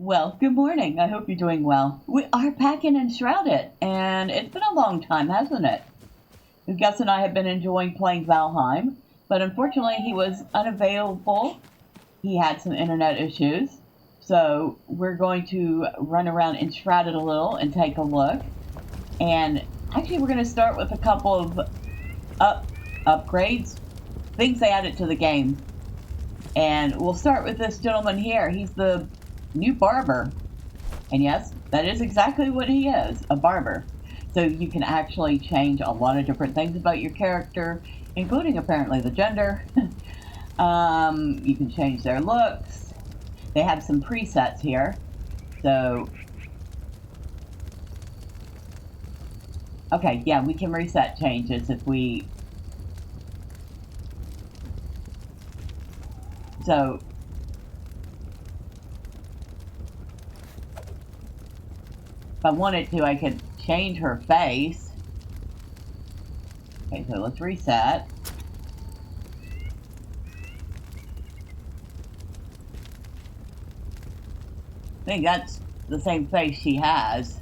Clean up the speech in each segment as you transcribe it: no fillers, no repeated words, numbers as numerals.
Well, good morning. I hope you're doing well. We are back in Enshrouded, and it's been a long time, hasn't it? Gus and I have been enjoying playing Valheim, but unfortunately he was unavailable. He had some internet issues. So we're going to run around Enshrouded a little and take a look. And actually we're going to start with a couple of upgrades, things they added to the game. And we'll start with this gentleman here. He's the new barber. And yes, that is exactly what he is, a barber. So you can actually change a lot of different things about your character, including apparently the gender. You can change their looks. They have some presets here. So, okay, yeah, we can reset changes if we... So, if I wanted to, I could change her face. Okay, so let's reset. I think that's the same face she has.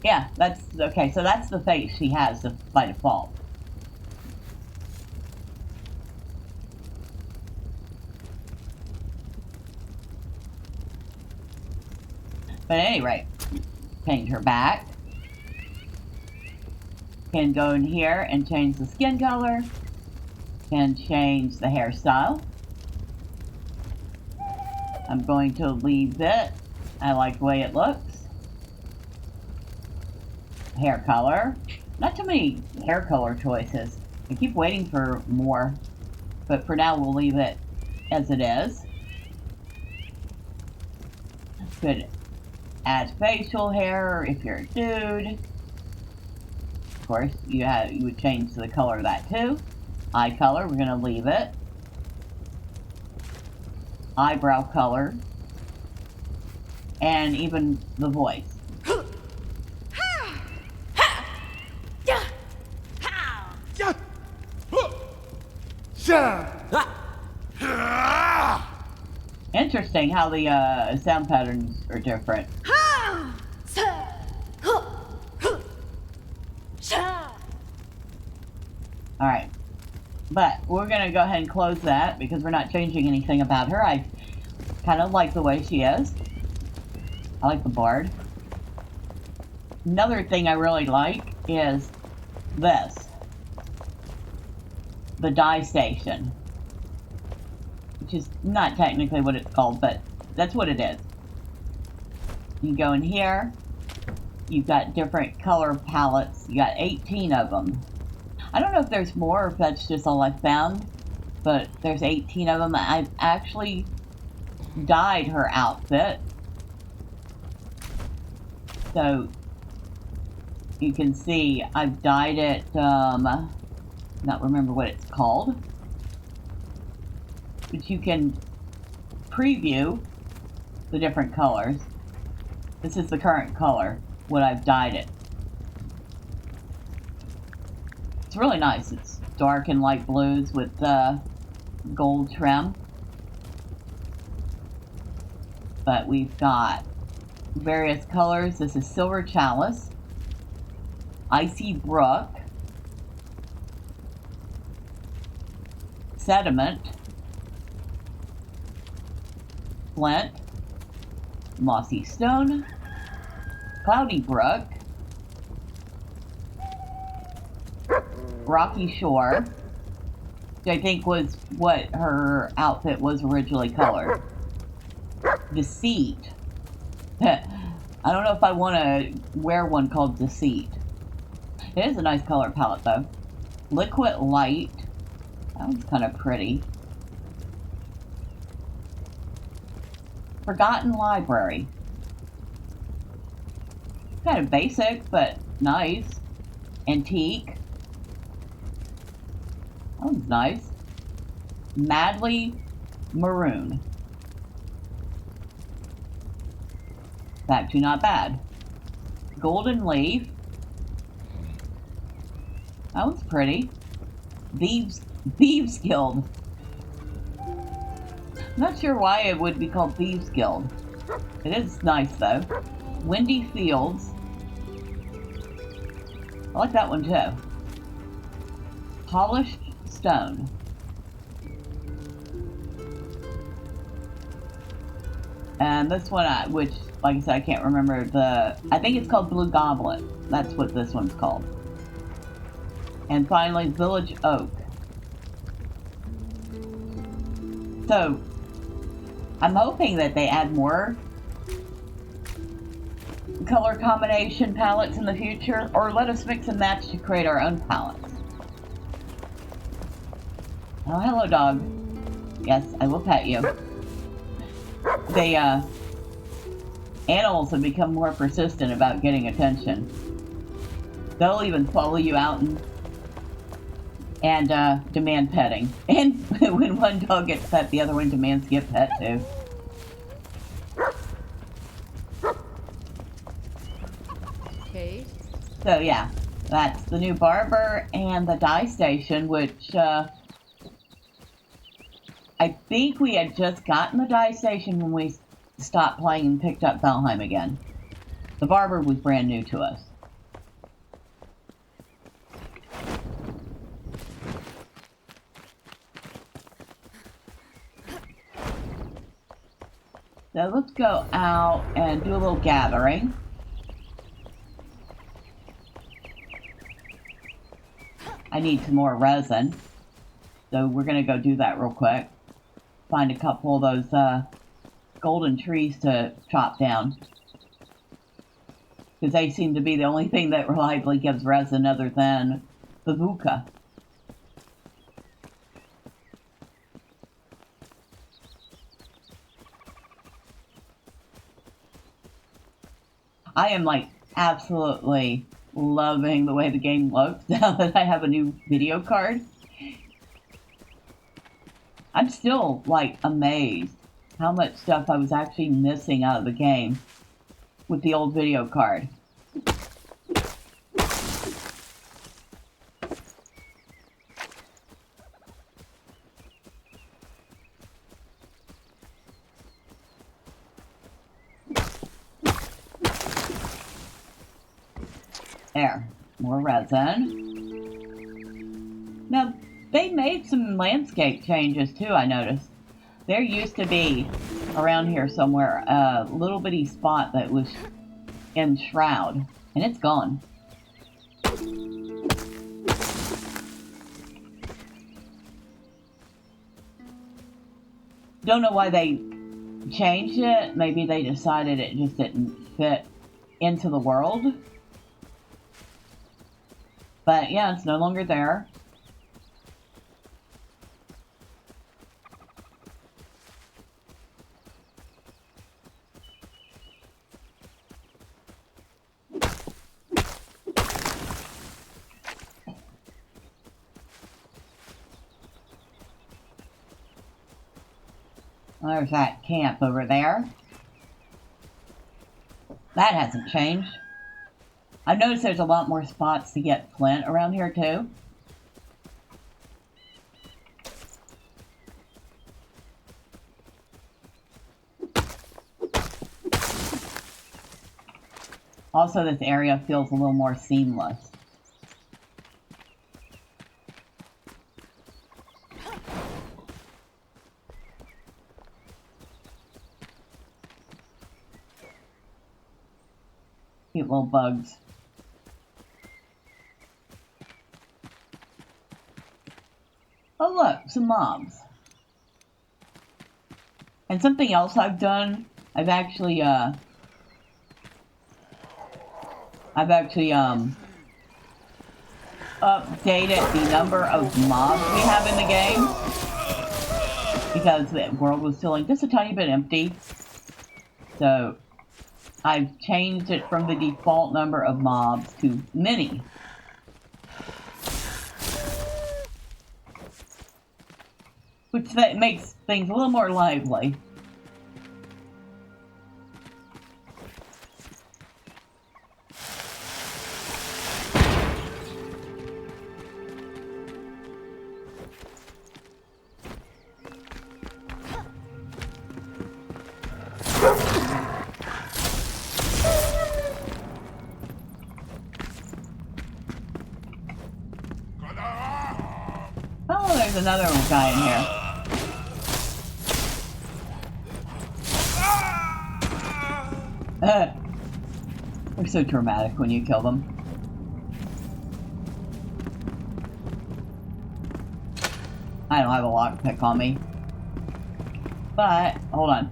Yeah, that's okay. So that's the face she has by default. But at any rate, change her back. Can go in here and change the skin color. Can change the hairstyle. I'm going to leave it. I like the way it looks. Hair color. Not too many hair color choices. I keep waiting for more, but for now we'll leave it as it is. Could add facial hair if you're a dude. Of course, you would change the color of that too. Eye color, we're going to leave it. Eyebrow color. And even the voice. Interesting how the sound patterns are different. Alright. But we're going to go ahead and close that because we're not changing anything about her. I kind of like the way she is. I like the bard. Another thing I really like is this. The dye station. Which is not technically what it's called, but that's what it is. You go in here. You've got different color palettes. You got 18 of them. I don't know if there's more or if that's just all I found, but there's 18 of them. I've actually dyed her outfit. So you can see I've dyed it, not remember what it's called. But you can preview the different colors. This is the current color, what I've dyed it. It's really nice. It's dark and light blues with gold trim. But we've got various colors. This is Silver Chalice, Icy Brook, Sediment, Flint, Mossy Stone, Cloudy Brook, Rocky Shore, which I think was what her outfit was originally colored. Deceit. I don't know if I want to wear one called Deceit. It is a nice color palette though. Liquid Light. That one's kind of pretty. Forgotten Library. Kind of basic, but nice. Antique. That one's nice. Madly Maroon. Actually not bad. Golden Leaf. That one's pretty. Thieves Guild. Not sure why it would be called Thieves Guild. It is nice though. Windy Fields. I like that one too. Polished Stone. And this one, which, like I said, I can't remember I think it's called Blue Goblet. That's what this one's called. And finally, Village Oak. So, I'm hoping that they add more color combination palettes in the future, or let us mix and match to create our own palettes. Oh, hello, dog. Yes, I will pet you. Animals have become more persistent about getting attention. They'll even follow you out and demand petting. And when one dog gets pet, the other one demands to get pet too. Okay. So yeah, that's the new barber and the dye station, which I think we had just gotten the dye station when we stopped playing and picked up Valheim again. The barber was brand new to us. So let's go out and do a little gathering. I need some more resin, so we're going to go do that real quick. Find a couple of those golden trees to chop down, because they seem to be the only thing that reliably gives resin other than the Vuka. I am like absolutely loving the way the game looks now that I have a new video card. I'm still like amazed how much stuff I was actually missing out of the game with the old video card. There, more resin. Now, they made some landscape changes too, I noticed. There used to be, around here somewhere, a little bitty spot that was Enshrouded, and it's gone. Don't know why they changed it. Maybe they decided it just didn't fit into the world. But yeah, it's no longer there. There's that camp over there. That hasn't changed. I've noticed there's a lot more spots to get flint around here too. Also, this area feels a little more seamless. Cute little bugs. Oh look, some mobs. And something else I've done, I've actually updated the number of mobs we have in the game, because the world was feeling just a tiny bit empty. So I've changed it from the default number of mobs to many. Which that makes things a little more lively. another guy in here. They're so dramatic when you kill them. I don't have a lockpick on me. But, hold on.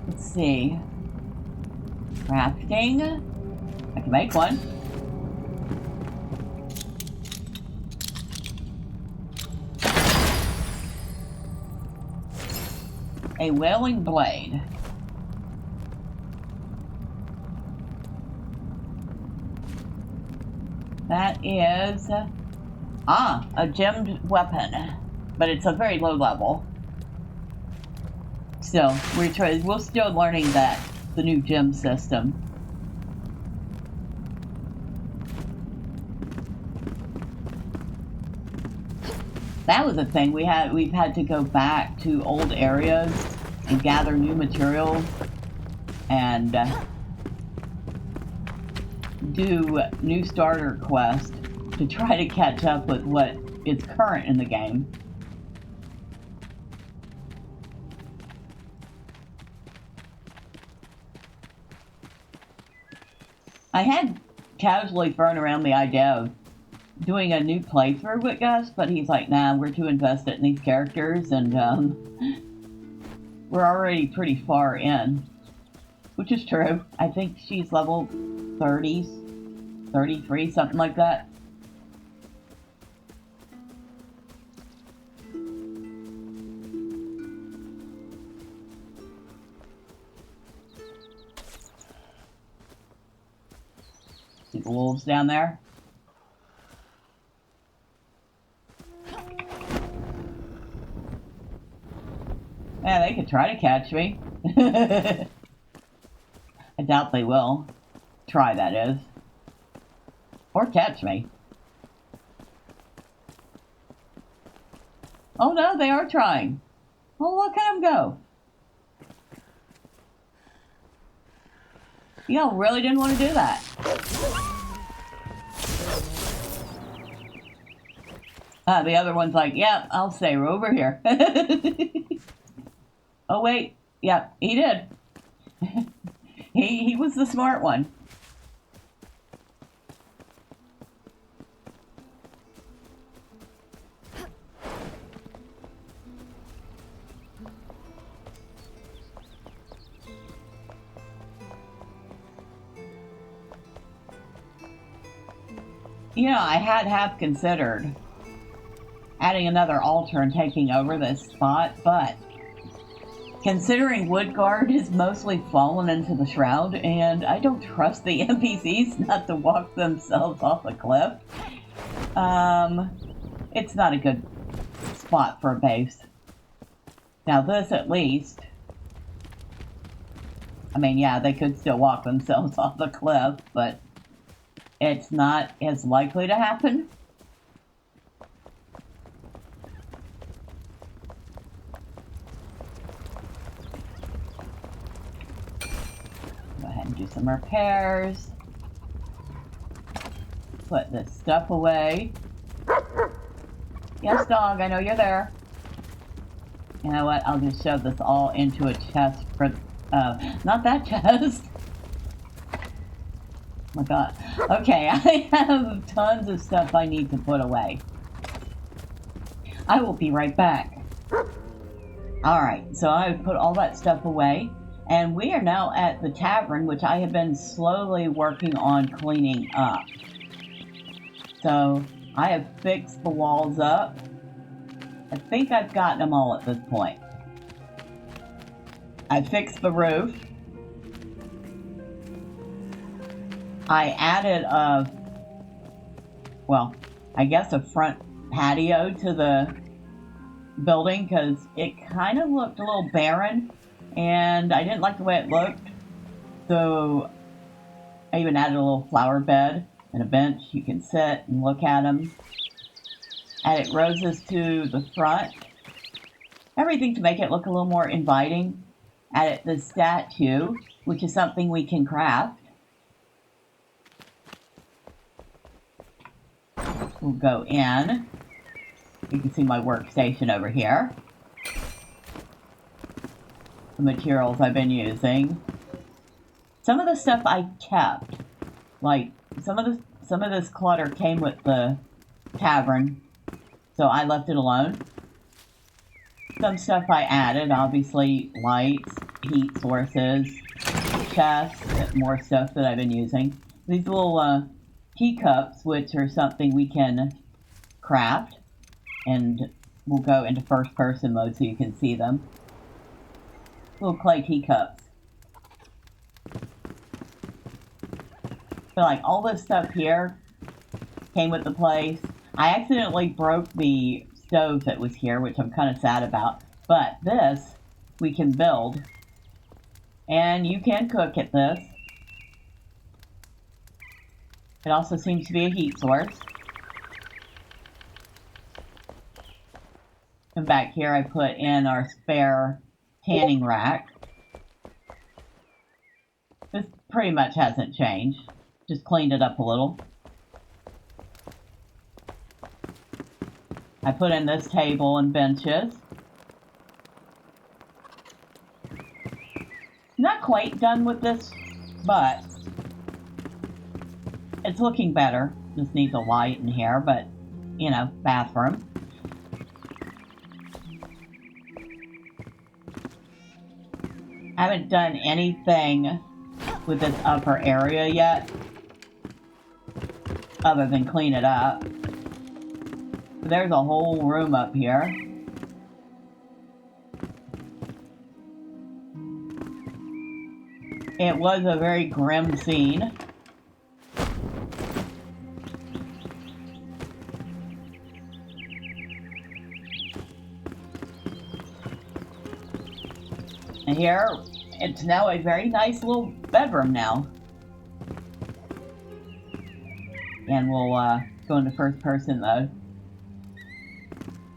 Let's see. Crafting. I can make one. A wailing blade. That is a gemmed weapon, but it's a very low level. So we're still learning the new gem system. That was a thing we've had to go back to old areas and gather new materials and do new starter quests to try to catch up with what is current in the game. I had casually thrown around the idea of doing a new playthrough with Gus, but he's like, nah, we're too invested in these characters, and we're already pretty far in. Which is true. I think she's level 30s, 33, something like that. See the wolves down there? Yeah, they could try to catch me. I doubt they will. Try, that is. Or catch me. Oh no, they are trying. Oh, look at them go. Y'all really didn't want to do that. The other one's like, yeah, I'll stay over here. Oh, wait. Yeah, he did. He was the smart one. You know, I had half considered adding another altar and taking over this spot, but considering Woodguard has mostly fallen into the shroud, and I don't trust the NPCs not to walk themselves off a cliff, it's not a good spot for a base. Now this, at least, I mean, yeah, they could still walk themselves off the cliff, but it's not as likely to happen. Do some repairs. Put this stuff away. Yes, dog, I know you're there. You know what? I'll just shove this all into a chest for, not that chest. Oh my god. Okay, I have tons of stuff I need to put away. I will be right back. Alright, so I put all that stuff away. And we are now at the tavern, which I have been slowly working on cleaning up. So, I have fixed the walls up. I think I've gotten them all at this point. I fixed the roof. I added I guess a front patio to the building because it kind of looked a little barren. And I didn't like the way it looked, so I even added a little flower bed and a bench. You can sit and look at them. Added roses to the front. Everything to make it look a little more inviting. Added the statue, which is something we can craft. we'll go in. You can see my workstation over here. The materials I've been using. Some of the stuff I kept. Like, some of this clutter came with the tavern, so I left it alone. Some stuff I added, obviously, lights, heat sources, chests, more stuff that I've been using. These little teacups, which are something we can craft, and we'll go into first person mode so you can see them. Little clay teacups. So like all this stuff here came with the place. I accidentally broke the stove that was here, which I'm kind of sad about. But this we can build. And you can cook at this. It also seems to be a heat source. And back here I put in our spare tanning rack. This pretty much hasn't changed. Just cleaned it up a little. I put in this table and benches. Not quite done with this, but it's looking better. Just needs a light in here, but, you know, bathroom. I haven't done anything with this upper area yet, other than clean it up. There's a whole room up here. It was a very grim scene. And here, it's now a very nice little bedroom now. And we'll go into first person mode.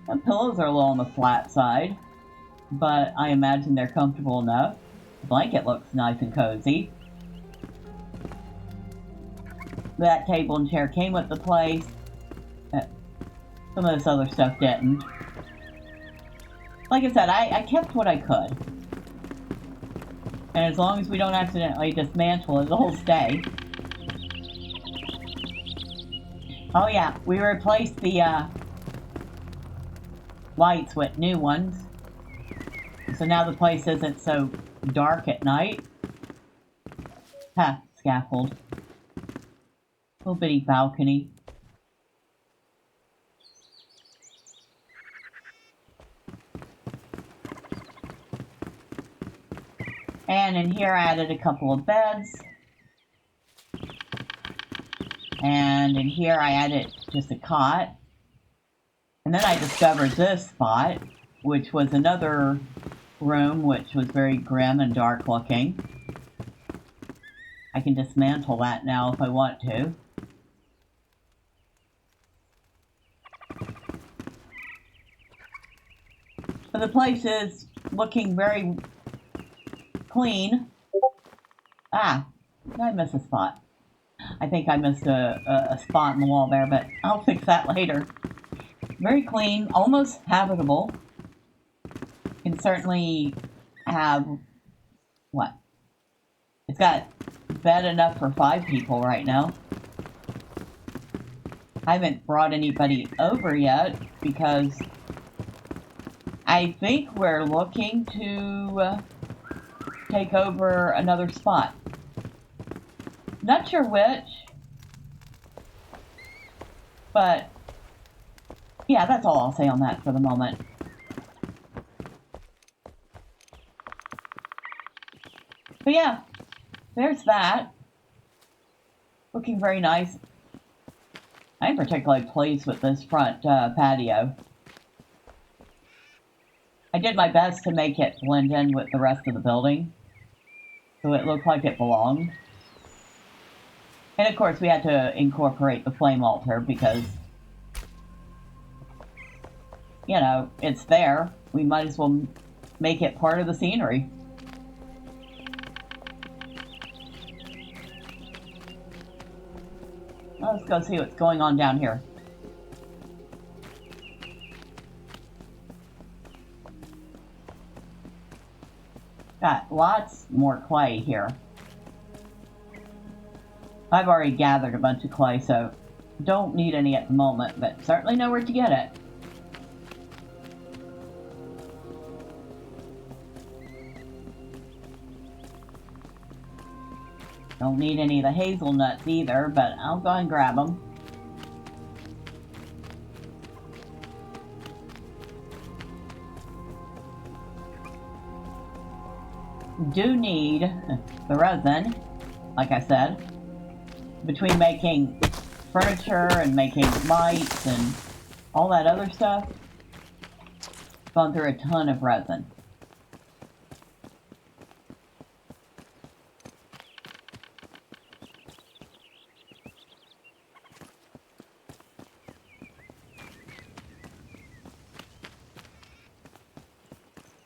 The pillows are a little on the flat side, but I imagine they're comfortable enough. The blanket looks nice and cozy. That table and chair came with the place. Some of this other stuff didn't. Like I said, I kept what I could. And as long as we don't accidentally dismantle it, it'll stay. Oh yeah, we replaced the lights with new ones. So now the place isn't so dark at night. Ha, scaffold. Little bitty balcony. And in here I added a couple of beds. And in here I added just a cot. And then I discovered this spot, which was another room which was very grim and dark looking. I can dismantle that now if I want to. So the place is looking very clean. Ah, I missed a spot. I think I missed a spot in the wall there, but I'll fix that later. Very clean, almost habitable. Can certainly have, what? It's got bed enough for 5 people right now. I haven't brought anybody over yet because I think we're looking to take over another spot. Not sure which, but yeah, that's all I'll say on that for the moment. But yeah, there's that. Looking very nice. I'm particularly pleased with this front patio. I did my best to make it blend in with the rest of the building, so it looked like it belonged. And of course we had to incorporate the flame altar because, you know, it's there. We might as well make it part of the scenery. Let's go see what's going on down here. Got lots more clay here. I've already gathered a bunch of clay, so don't need any at the moment, but certainly know where to get it. Don't need any of the hazelnuts either, but I'll go and grab them. Do need the resin, like I said, between making furniture and making lights and all that other stuff. Gone through a ton of resin.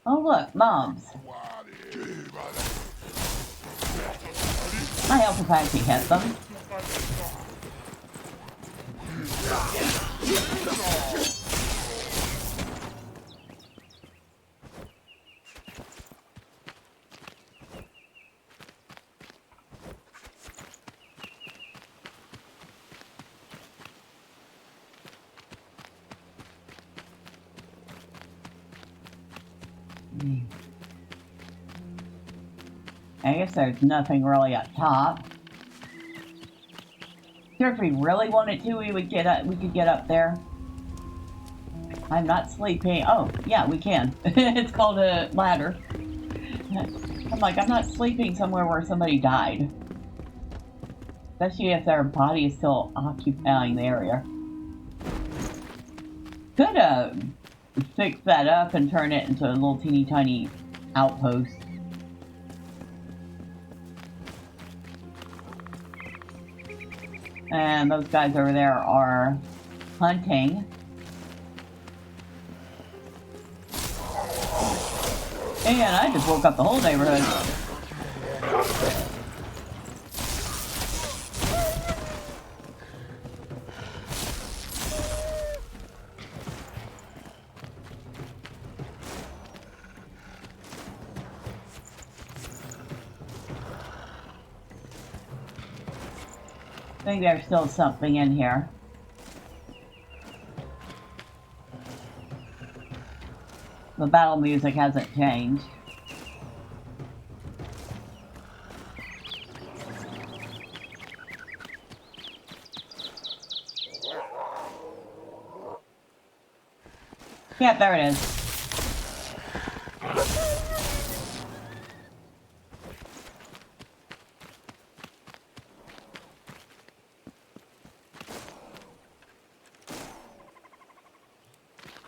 Oh look, mobs. My health if I actually hit them. I guess there's nothing really up top. Sure, if we really wanted to, we could get up there. I'm not sleeping. Oh, yeah, we can. It's called a ladder. I'm like, I'm not sleeping somewhere where somebody died. Especially if their body is still occupying the area. Could fix that up and turn it into a little teeny tiny outpost. And those guys over there are hunting. And I just woke up the whole neighborhood. I think there's still something in here. The battle music hasn't changed. Yeah, there it is.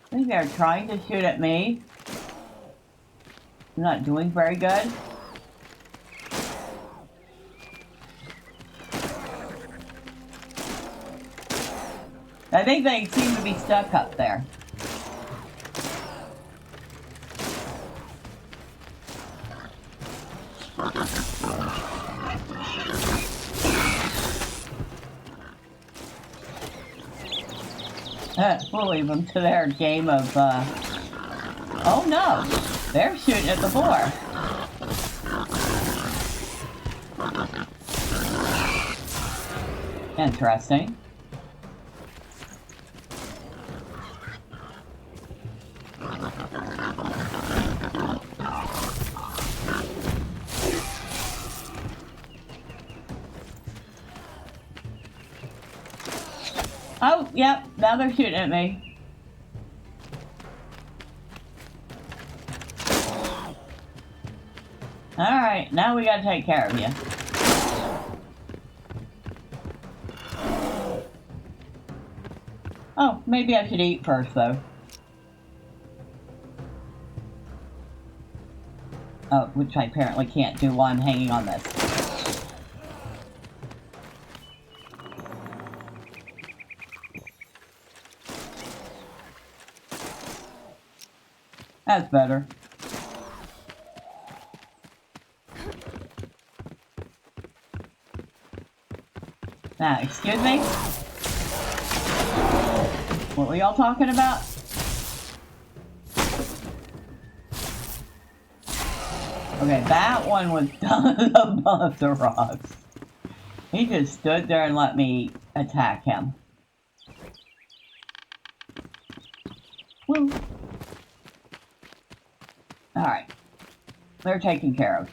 I think they're trying to shoot at me. I'm not doing very good. I think they seem to be stuck up there. We'll leave them to their game of, oh no! They're shooting at the boar! Interesting. Oh, yep, now they're shooting at me. Alright, now we gotta take care of you. Oh, maybe I should eat first, though. Oh, which I apparently can't do while I'm hanging on this. That's better. Now, excuse me? What were y'all talking about? Okay, that one was done above the rocks. He just stood there and let me attack him. Woo. Alright. They're taken care of.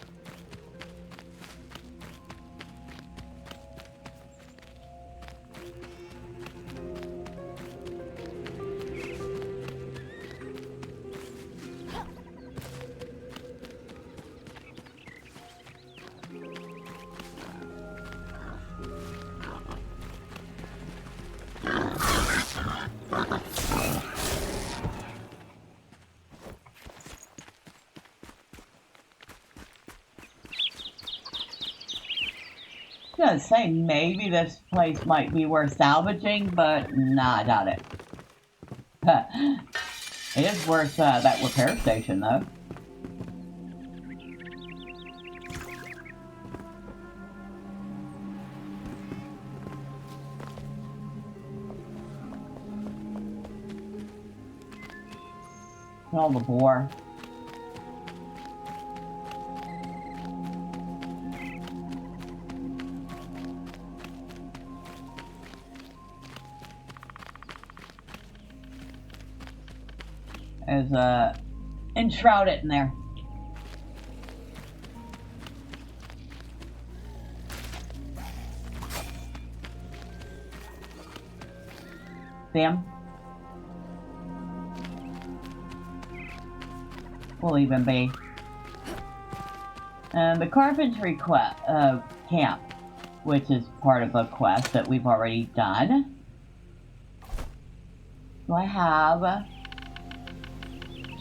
I was gonna say maybe this place might be worth salvaging, but nah, I doubt it. It is worth that repair station, though. All the boar. There's Enshrouded in there. See him? We'll leave him be. And the carpentry camp, which is part of a quest that we've already done. Do I have...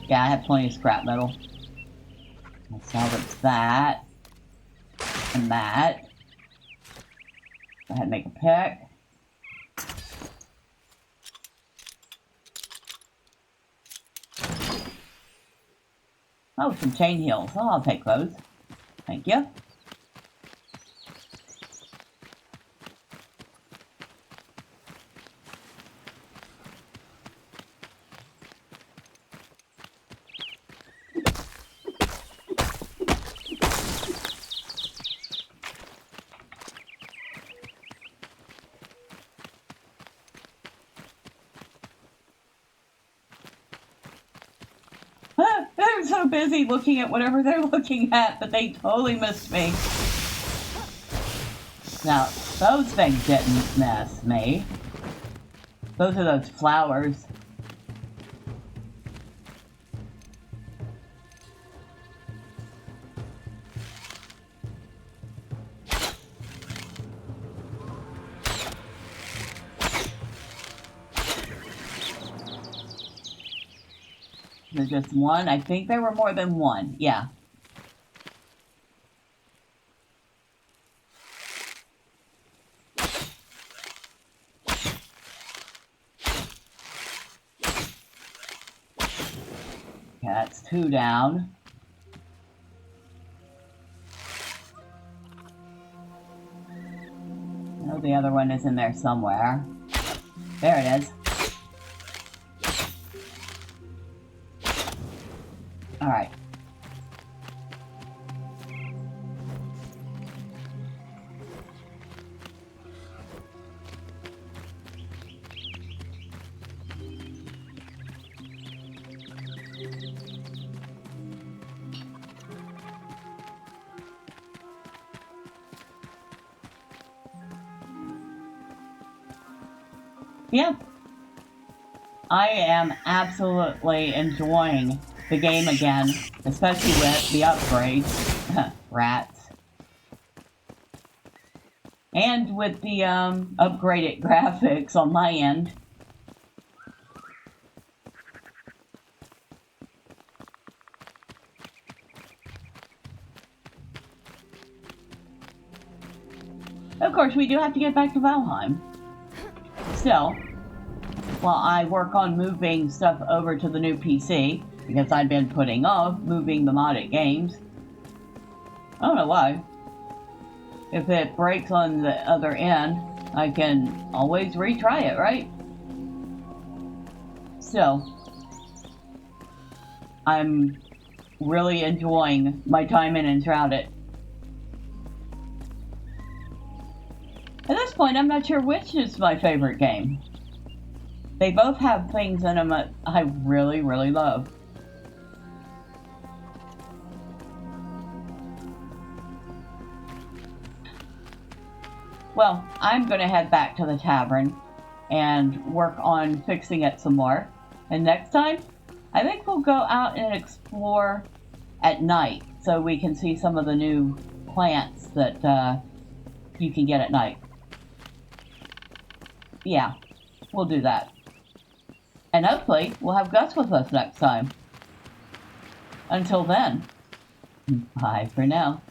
Yeah, I have plenty of scrap metal. I'll salvage that. And that. Go ahead and make a pick. Oh, some chain heels. Oh, I'll take those. Thank you. They're so busy looking at whatever they're looking at that they totally missed me. Now, those things didn't miss me. Those are those flowers. There's just one. I think there were more than one. Yeah. Okay, that's two down. Oh, the other one is in there somewhere. There it is. All right. Yeah. I am absolutely enjoying the game again, especially with the upgrades. Rats. And with the upgraded graphics on my end. Of course, we do have to get back to Valheim. Still, while I work on moving stuff over to the new PC, because I've been putting off moving the modded games. I don't know why. If it breaks on the other end, I can always retry it, right? Still, I'm really enjoying my time in Enshrouded. At this point, I'm not sure which is my favorite game. They both have things in them that I really, really love. Well, I'm going to head back to the tavern and work on fixing it some more. And next time, I think we'll go out and explore at night so we can see some of the new plants that you can get at night. Yeah, we'll do that. And hopefully, we'll have Gus with us next time. Until then, bye for now.